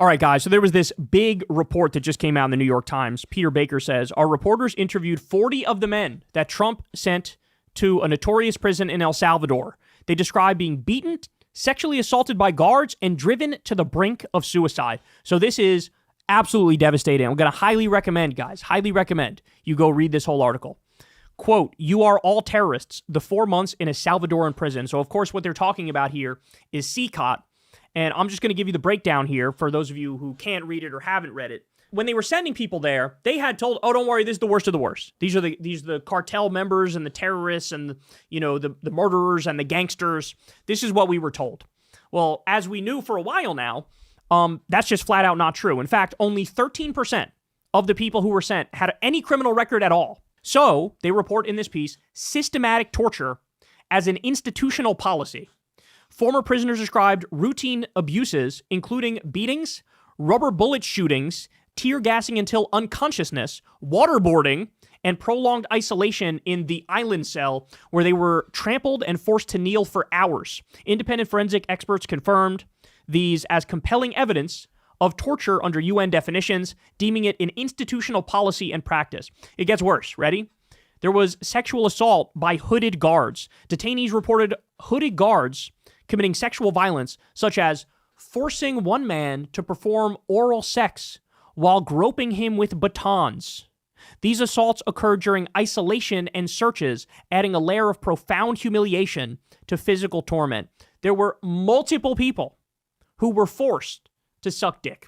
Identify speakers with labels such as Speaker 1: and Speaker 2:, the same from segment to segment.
Speaker 1: All right, guys, so there was this big report that just came out in the New York Times. Peter Baker says, our reporters interviewed 40 of the men that Trump sent to a notorious prison in El Salvador. They describe being beaten, sexually assaulted by guards, and driven to the brink of suicide. So this is absolutely devastating. I'm going to highly recommend, guys, you go read this whole article. Quote, you are all terrorists, the 4 months in a Salvadoran prison. So, of course, what they're talking about here is CCOT. And I'm just going to give you the breakdown here for those of you who can't read it or haven't read it. When they were sending people there, they had told, oh, don't worry, this is the worst of the worst. These are the cartel members and the terrorists and the murderers and the gangsters. This is what we were told. Well, as we knew for a while now, that's just flat out not true. In fact, only 13% of the people who were sent had any criminal record at all. So they report in this piece systematic torture as an institutional policy. Former prisoners described routine abuses, including beatings, rubber bullet shootings, tear gassing until unconsciousness, waterboarding, and prolonged isolation in the island cell where they were trampled and forced to kneel for hours. Independent forensic experts confirmed these as compelling evidence of torture under UN definitions, deeming it an institutional policy and practice. It gets worse. Ready? There was sexual assault by hooded guards. Detainees reported hooded guards committing sexual violence, such as forcing one man to perform oral sex while groping him with batons. These assaults occurred during isolation and searches, adding a layer of profound humiliation to physical torment. There were multiple people who were forced to suck dick.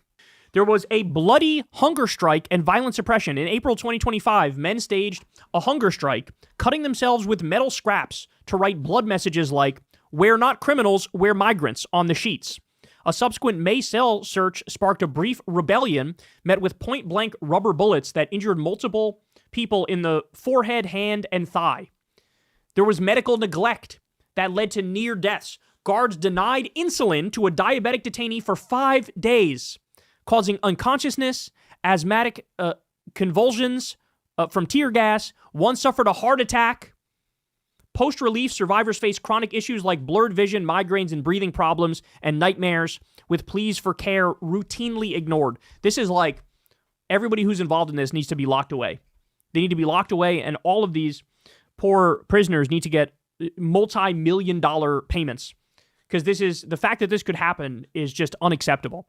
Speaker 1: There was a bloody hunger strike and violent suppression. In April 2025, men staged a hunger strike, cutting themselves with metal scraps to write blood messages like, "We're not criminals, we're migrants," on the sheets. A subsequent May cell search sparked a brief rebellion met with point-blank rubber bullets that injured multiple people in the forehead, hand, and thigh. There was medical neglect that led to near deaths. Guards denied insulin to a diabetic detainee for 5 days, causing unconsciousness, asthmatic convulsions from tear gas. One suffered a heart attack. Post-relief, survivors face chronic issues like blurred vision, migraines, and breathing problems, and nightmares, with pleas for care routinely ignored. This is like everybody who's involved in this needs to be locked away. They need to be locked away, and all of these poor prisoners need to get multi-million-dollar payments, because the fact that this could happen is just unacceptable.